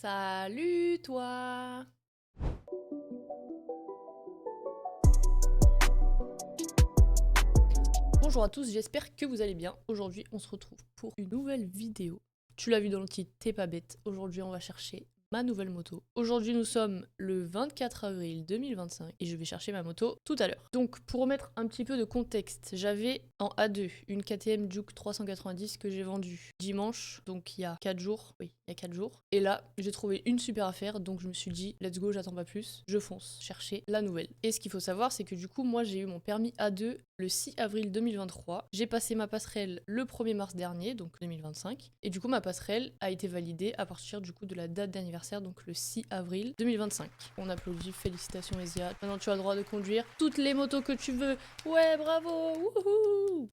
Salut toi! Bonjour à tous, j'espère que vous allez bien. Aujourd'hui, on se retrouve pour une nouvelle vidéo. Tu l'as vu dans le titre, t'es pas bête. Aujourd'hui, on va chercher ma nouvelle moto. Aujourd'hui, nous sommes le 24 avril 2025 et je vais chercher ma moto tout à l'heure. Donc, pour remettre un petit peu de contexte, j'avais en A2 une KTM Duke 390 que j'ai vendue dimanche, donc il y a 4 jours. Oui, il y a 4 jours. Et là, j'ai trouvé une super affaire, donc je me suis dit, let's go, j'attends pas plus, je fonce chercher la nouvelle. Et ce qu'il faut savoir, c'est que du coup, moi, j'ai eu mon permis A2 le 6 avril 2023. J'ai passé ma passerelle le 1er mars dernier, donc 2025. Et du coup, ma passerelle a été validée à partir du coup de la date d'anniversaire, donc le 6 avril 2025. On applaudit, félicitations Ezia. Maintenant, tu as le droit de conduire toutes les motos que tu veux. Ouais, bravo, wouhou!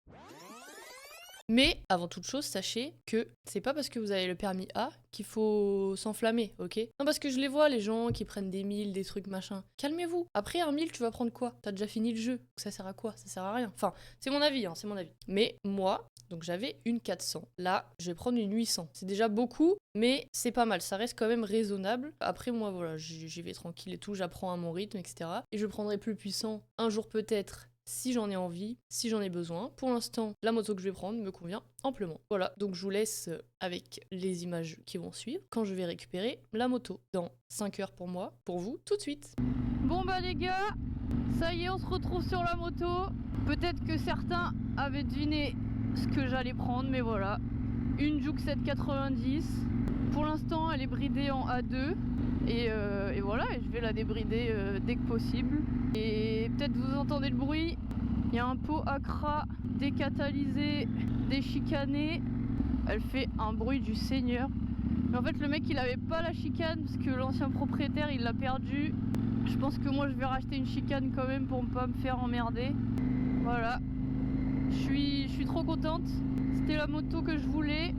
Mais avant toute chose, sachez que c'est pas parce que vous avez le permis A qu'il faut s'enflammer, ok? Non, parce que je les vois, les gens qui prennent des 1000, des trucs machin. Calmez-vous. Après un 1000, tu vas prendre quoi? T'as déjà fini le jeu. Ça sert à quoi? Ça sert à rien. Enfin, c'est mon avis, hein, c'est mon avis. Mais moi, donc j'avais une 400. Là, je vais prendre une 800. C'est déjà beaucoup, mais c'est pas mal. Ça reste quand même raisonnable. Après, moi, voilà, j'y vais tranquille et tout. J'apprends à mon rythme, etc. Et je prendrai plus puissant un jour peut-être, si j'en ai envie, si j'en ai besoin. Pour l'instant, la moto que je vais prendre me convient amplement. Voilà, donc je vous laisse avec les images qui vont suivre quand je vais récupérer la moto. Dans 5 heures pour moi, pour vous, tout de suite. Bon bah les gars, ça y est, on se retrouve sur la moto. Peut-être que certains avaient deviné ce que j'allais prendre, mais voilà. Une Juke 790. Pour l'instant, elle est bridée en A2. Et voilà, et je vais la débrider dès que possible. Et peut-être vous entendez le bruit. Il y a un pot Accra décatalysé, déchicané. Elle fait un bruit du Seigneur. Mais en fait, le mec, il avait pas la chicane parce que l'ancien propriétaire, il l'a perdu. Je pense que moi, je vais racheter une chicane quand même pour ne pas me faire emmerder. Voilà. Je suis trop contente. C'était la moto que je voulais.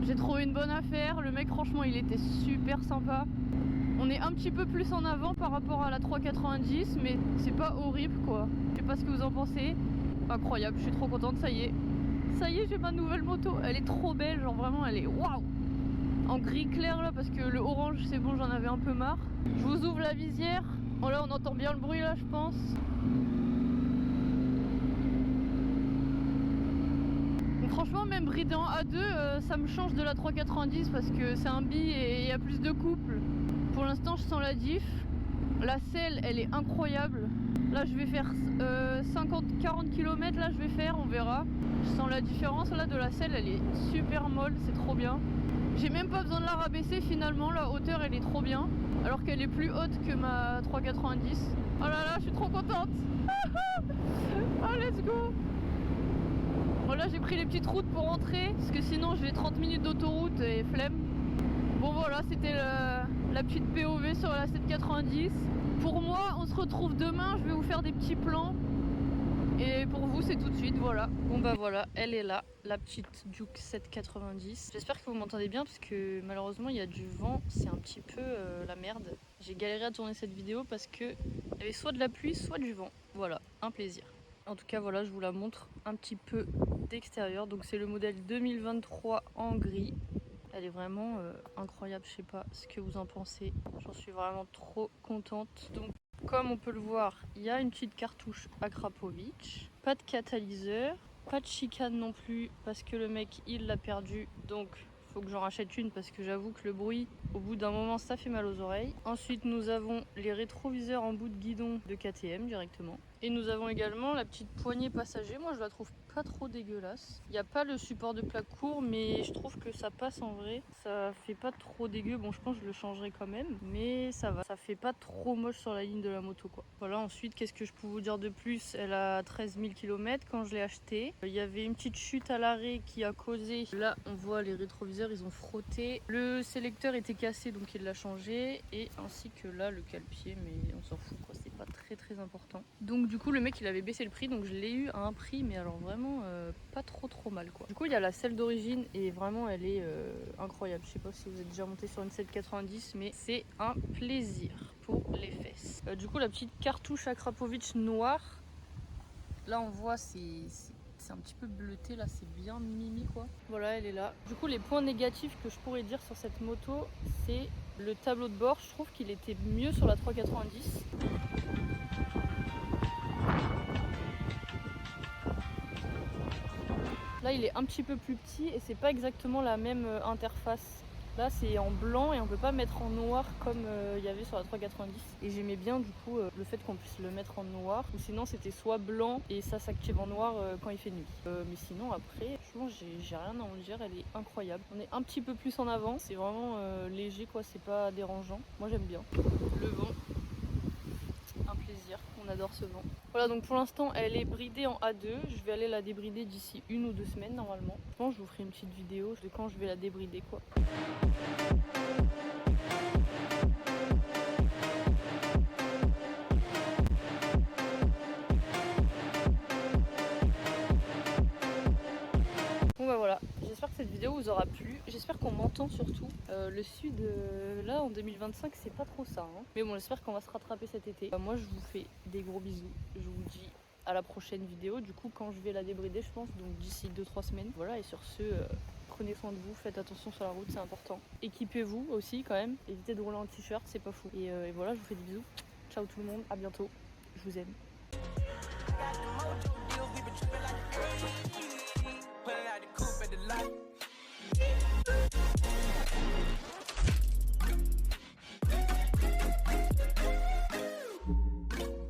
J'ai trouvé une bonne affaire. Le mec, franchement, il était super sympa. On est un petit peu plus en avant par rapport à la 390, mais c'est pas horrible, quoi. Je sais pas ce que vous en pensez. Incroyable, je suis trop contente, ça y est. Ça y est, j'ai ma nouvelle moto. Elle est trop belle, genre vraiment, elle est waouh! En gris clair là, parce que le orange, c'est bon, j'en avais un peu marre. Je vous ouvre la visière. Oh là, on entend bien le bruit là, je pense. Donc, franchement, même bridé en A2, ça me change de la 390 parce que c'est un bi et il y a plus de couple. Pour l'instant, je sens la diff. La selle, elle est incroyable. Là, je vais faire 40 km, là, je vais faire, on verra. Je sens la différence là de la selle, elle est super molle, c'est trop bien. J'ai même pas besoin de la rabaisser finalement, la hauteur, elle est trop bien. Alors qu'elle est plus haute que ma 390. Oh là là, je suis trop contente. Oh, let's go. Bon, là, j'ai pris les petites routes pour rentrer, parce que sinon, j'ai 30 minutes d'autoroute et flemme. Bon, voilà, c'était la petite POV sur la 790. Pour moi, on se retrouve demain, je vais vous faire des petits plans. Et pour vous, c'est tout de suite, voilà. Bon bah voilà, elle est là, la petite Duke 790. J'espère que vous m'entendez bien parce que malheureusement il y a du vent, c'est un petit peu la merde. J'ai galéré à tourner cette vidéo parce que il y avait soit de la pluie, soit du vent. Voilà, un plaisir. En tout cas voilà, je vous la montre un petit peu d'extérieur. Donc c'est le modèle 2023 en gris. Elle est vraiment incroyable, je sais pas ce que vous en pensez. J'en suis vraiment trop contente. Donc comme on peut le voir, il y a une petite cartouche Akrapovic, pas de catalyseur, pas de chicane non plus parce que le mec il l'a perdu, donc faut que j'en rachète une parce que j'avoue que le bruit au bout d'un moment ça fait mal aux oreilles. Ensuite nous avons les rétroviseurs en bout de guidon de KTM directement. Et nous avons également la petite poignée passager, moi je la trouve pas trop dégueulasse. Il n'y a pas le support de plaque court mais je trouve que ça passe en vrai. Ça fait pas trop dégueu, bon je pense que je le changerai quand même. Mais ça va, ça fait pas trop moche sur la ligne de la moto quoi. Voilà, ensuite qu'est-ce que je peux vous dire de plus? Elle a 13 000 km quand je l'ai achetée. Il y avait une petite chute à l'arrêt qui a causé. Là on voit les rétroviseurs, ils ont frotté. Le sélecteur était cassé donc il l'a changé. Et ainsi que là le cale-pied, mais on s'en fout quoi, c'est pas très important. Donc du coup le mec il avait baissé le prix, donc je l'ai eu à un prix mais alors vraiment pas trop mal quoi. Du coup il y a la selle d'origine et vraiment elle est incroyable. Je sais pas si vous êtes déjà monté sur une 790 mais c'est un plaisir pour les fesses. Du coup la petite cartouche Akrapovic noire, là on voit c'est un petit peu bleuté là, c'est bien mimi quoi. Voilà, elle est là. Du coup les points négatifs que je pourrais dire sur cette moto, c'est Le tableau de bord, je trouve qu'il était mieux sur la 390. Là, il est un petit peu plus petit et c'est pas exactement la même interface. Là, c'est en blanc et on peut pas mettre en noir comme il y avait sur la 390. Et j'aimais bien du coup le fait qu'on puisse le mettre en noir. Ou sinon, c'était soit blanc et ça s'active en noir quand il fait nuit. Mais sinon, après, franchement, j'ai rien à en dire. Elle est incroyable. On est un petit peu plus en avant. C'est vraiment léger, quoi. C'est pas dérangeant. Moi, j'aime bien. Le vent. Un plaisir, on adore ce vent. Voilà, donc pour l'instant elle est bridée en A2, je vais aller la débrider d'ici 1 ou 2 semaines normalement. Je pense que je vous ferai une petite vidéo de quand je vais la débrider quoi. Bon bah voilà, j'espère que cette vidéo vous aura plu, j'espère qu'on m'entend surtout. Le sud, là en 2025 c'est pas trop ça, hein. Mais bon j'espère qu'on va se rattraper cet été. Moi je vous fais des gros bisous, je vous dis à la prochaine vidéo, du coup quand je vais la débrider je pense, donc d'ici 2-3 semaines. Voilà et sur ce, prenez soin de vous, faites attention sur la route, c'est important. Équipez-vous aussi quand même, évitez de rouler en t-shirt, c'est pas fou. Et voilà, je vous fais des bisous, ciao tout le monde, à bientôt, je vous aime. Pulling out the coupe at the lot.